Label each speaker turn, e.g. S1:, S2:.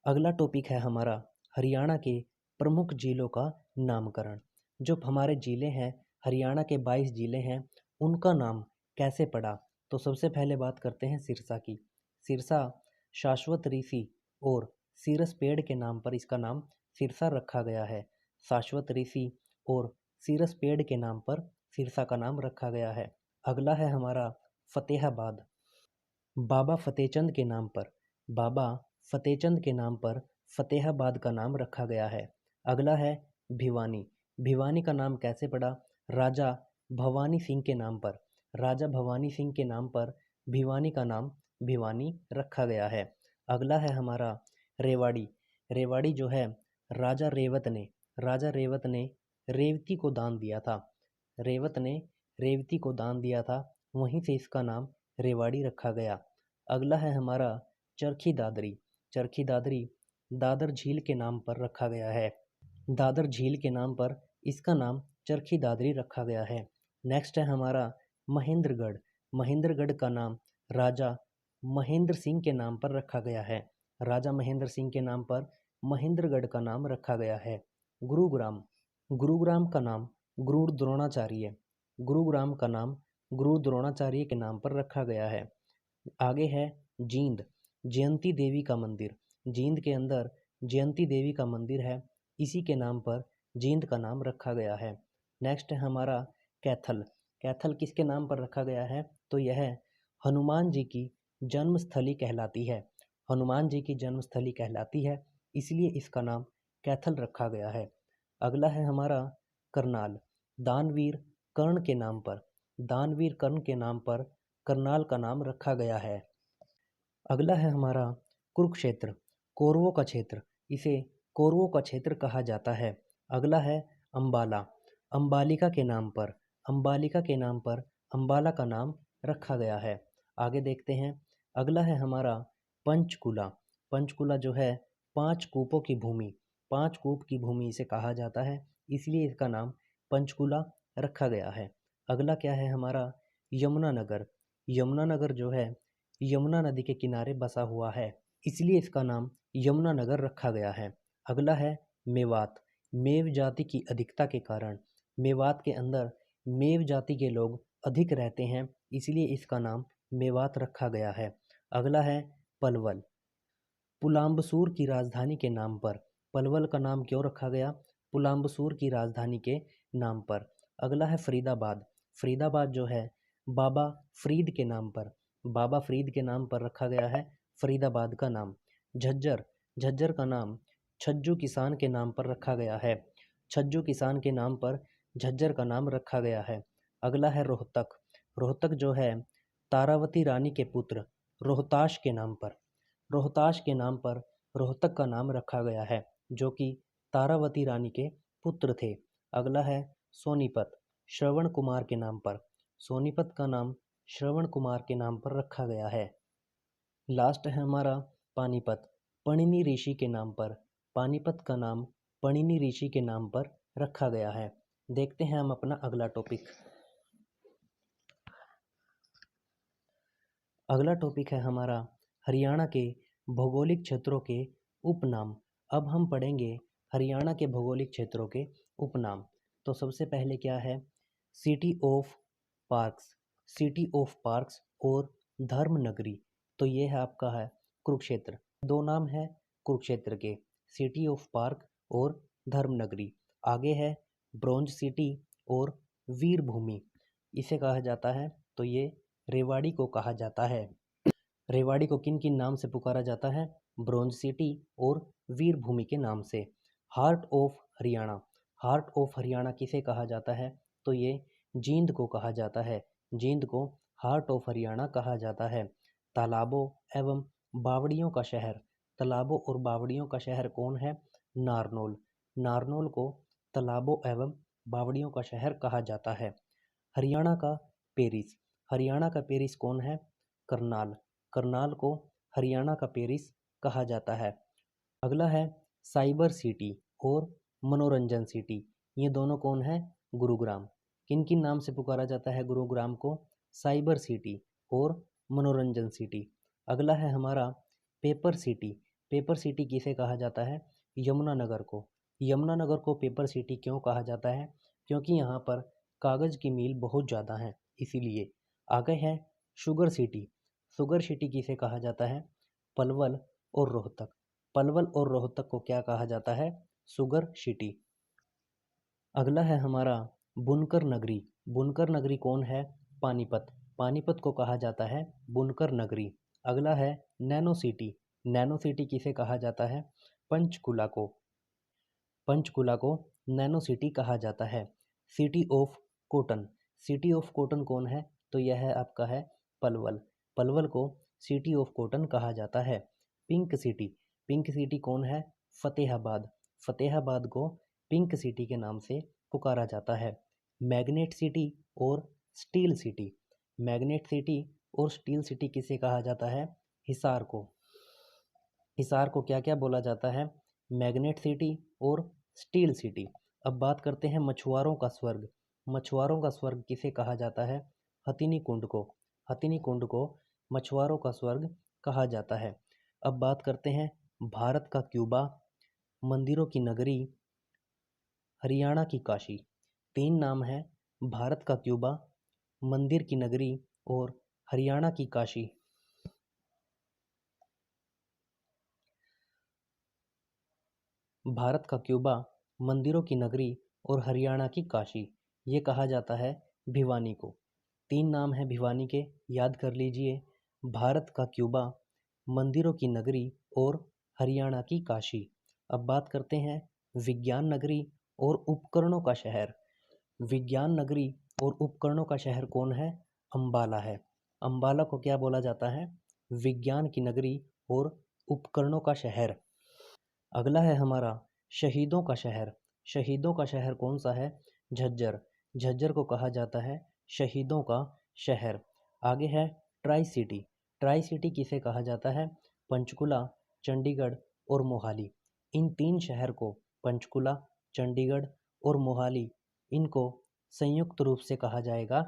S1: अगला टॉपिक है हमारा हरियाणा के प्रमुख जिलों का नामकरण। जो हमारे जिले हैं, हरियाणा के 22 जिले हैं, उनका नाम कैसे पड़ा। तो सबसे पहले बात करते हैं सिरसा की। सिरसा शाश्वत ऋषि और सिरस पेड़ के नाम पर इसका नाम सिरसा रखा गया है। शाश्वत ऋषि और सिरस पेड़ के नाम पर सिरसा का नाम रखा गया है। अगला है हमारा फतेहाबाद। बाबा फतेहचंद के नाम पर बाबा फतेहचंद के नाम पर फतेहाबाद का नाम रखा गया है। अगला है भिवानी। भिवानी का नाम कैसे पड़ा? राजा भवानी सिंह के नाम पर राजा भवानी सिंह के नाम पर भिवानी का नाम भिवानी रखा गया है। अगला है हमारा रेवाड़ी। रेवाड़ी जो है राजा रेवत ने रेवती को दान दिया था। रेवत ने रेवती को दान दिया था, वहीं से इसका नाम रेवाड़ी रखा गया। अगला है हमारा चरखी दादरी। चरखी दादरी दादर झील के नाम पर रखा गया है। दादर झील के नाम पर इसका नाम चरखी दादरी रखा गया है। नेक्स्ट है हमारा महेंद्रगढ़। महेंद्रगढ़ का नाम राजा महेंद्र सिंह के नाम पर रखा गया है। राजा महेंद्र सिंह के नाम पर महेंद्रगढ़ का नाम रखा गया है। गुरुग्राम। गुरुग्राम का नाम गुरु द्रोणाचार्य गुरुग्राम का नाम गुरु द्रोणाचार्य के नाम पर रखा गया है। आगे है जींद। जयंती देवी का मंदिर। जींद के अंदर जयंती देवी का मंदिर है, इसी के नाम पर जींद का नाम रखा गया है। नेक्स्ट है हमारा कैथल। कैथल किसके नाम पर रखा गया है? तो यह हनुमान जी की जन्मस्थली कहलाती है। हनुमान जी की जन्मस्थली कहलाती है, इसलिए इसका नाम कैथल रखा गया है। अगला है हमारा करनाल। दानवीर कर्ण के नाम पर दानवीर कर्ण के नाम पर करनाल का नाम रखा गया है। अगला है हमारा कुरुक्षेत्र। कौरवों का क्षेत्र, इसे कौरवों का क्षेत्र कहा जाता है। अगला है अंबाला। अंबालिका के नाम पर अंबालिका के नाम पर अंबाला का नाम रखा गया है। आगे देखते हैं। अगला है हमारा पंचकुला। पंचकुला जो है 5 कूपों की भूमि 5 कूप की भूमि इसे कहा जाता है, इसलिए इसका नाम पंचकुला रखा गया है। अगला क्या है हमारा यमुनानगर। यमुनानगर जो है यमुना नदी के किनारे बसा हुआ है, इसलिए इसका नाम यमुनानगर रखा गया है। अगला है मेवात। मेव जाति की अधिकता के कारण मेवात के अंदर मेव जाति के लोग अधिक रहते हैं, इसलिए इसका नाम मेवात रखा गया है। अगला है पलवल। पुलाम्बसूर की राजधानी के नाम पर पलवल का नाम क्यों रखा गया? पुलाम्बसूर की राजधानी के नाम पर। अगला है फरीदाबाद। फरीदाबाद जो है बाबा फरीद के नाम पर बाबा फरीद के नाम पर रखा गया है फरीदाबाद का नाम। झज्जर। झज्जर का नाम छज्जू किसान के नाम पर रखा गया है। छज्जू किसान के नाम पर झज्जर का नाम रखा गया है। अगला है रोहतक। रोहतक जो है तारावती रानी के पुत्र रोहताश के नाम पर रोहताश के नाम पर रोहतक का नाम रखा गया है, जो कि तारावती रानी के पुत्र थे। अगला है सोनीपत। श्रवण कुमार के नाम पर सोनीपत का नाम श्रवण कुमार के नाम पर रखा गया है। लास्ट है हमारा पानीपत। पणिनि ऋषि के नाम पर पानीपत का नाम पणिनि ऋषि के नाम पर रखा गया है। देखते हैं हम अपना अगला टॉपिक। अगला टॉपिक है हमारा हरियाणा के भौगोलिक क्षेत्रों के उपनाम। अब हम पढ़ेंगे हरियाणा के भौगोलिक क्षेत्रों के उपनाम। तो सबसे पहले क्या है? City of parks. City of parks और धर्मनगरी। तो ये है आपका है कुरुक्षेत्र। 2 नाम है कुरुक्षेत्र के, सिटी ऑफ पार्क और धर्मनगरी। आगे है ब्रोंज सिटी और वीरभूमि, इसे कहा जाता है। तो ये रेवाड़ी को कहा जाता है। रेवाड़ी को किन किन नाम से पुकारा जाता है? ब्रोंज सिटी और वीरभूमि के नाम से। Heart of Haryana. Heart of Haryana किसे कहा जाता है? तो ये जींद को कहा जाता है। जींद को हार्ट ऑफ हरियाणा कहा जाता है। तालाबों एवं बावड़ियों का शहर। तालाबों और बावड़ियों का शहर कौन है? नारनौल। नारनौल को तालाबों एवं बावड़ियों का शहर कहा जाता है। हरियाणा का पेरिस। हरियाणा का पेरिस कौन है? करनाल। करनाल को हरियाणा का पेरिस कहा जाता है। अगला है साइबर सिटी और मनोरंजन सिटी। ये दोनों कौन है? गुरुग्राम। किन किन नाम से पुकारा जाता है गुरुग्राम को? साइबर सिटी और मनोरंजन सिटी। अगला है हमारा पेपर सिटी। पेपर सिटी किसे कहा जाता है? यमुनानगर को। यमुनानगर को पेपर सिटी क्यों कहा जाता है? क्योंकि यहाँ पर कागज़ की मील बहुत ज़्यादा हैं, इसीलिए। आगे है शुगर सिटी। शुगर सिटी किसे कहा जाता है? पलवल और रोहतक। पलवल और रोहतक को क्या कहा जाता है? Sugar city. अगला है हमारा बुनकर नगरी। बुनकर नगरी कौन है? पानीपत। पानीपत को कहा जाता है बुनकर नगरी। अगला है नैनो सिटी। नैनो सिटी किसे कहा जाता है? पंचकुला को। पंचकुला को नैनो सिटी कहा जाता है। City of cotton. City of cotton कौन है? तो यह है आपका है पलवल। पलवल को सिटी ऑफ कॉटन कहा जाता है। Pink city. पिंक सिटी कौन है? फतेहाबाद। फतेहाबाद को पिंक सिटी के नाम से पुकारा जाता है। मैग्नेट सिटी और स्टील सिटी। मैग्नेट सिटी और स्टील सिटी किसे कहा जाता है? हिसार को। हिसार को क्या क्या बोला जाता है? मैग्नेट सिटी और स्टील सिटी। अब बात करते हैं मछुआरों का स्वर्ग। मछुआरों का स्वर्ग किसे कहा जाता है? हथिनी कुंड को। हथिनी कुंड को मछुआरों का स्वर्ग कहा जाता है। अब बात करते हैं भारत का क्यूबा, मंदिरों की नगरी, हरियाणा की काशी। तीन नाम हैं भारत का क्यूबा, मंदिर की नगरी और हरियाणा की काशी। भारत का क्यूबा, मंदिरों की नगरी और हरियाणा की काशी। ये कहा जाता है भिवानी को। तीन नाम हैं भिवानी के, याद कर लीजिए। भारत का क्यूबा, मंदिरों की नगरी और हरियाणा की काशी। अब बात करते हैं विज्ञान नगरी और उपकरणों का शहर। विज्ञान नगरी और उपकरणों का शहर कौन है? अंबाला है। अंबाला को क्या बोला जाता है? विज्ञान की नगरी और उपकरणों का शहर। अगला है हमारा शहीदों का शहर। शहीदों का शहर कौन सा है? झज्जर। झज्जर को कहा जाता है शहीदों का शहर। आगे है ट्राई सिटी। ट्राई सिटी किसे कहा जाता है? पंचकुला, चंडीगढ़ और मोहाली। इन तीन शहर को, पंचकुला, चंडीगढ़ और मोहाली, इनको संयुक्त रूप से कहा जाएगा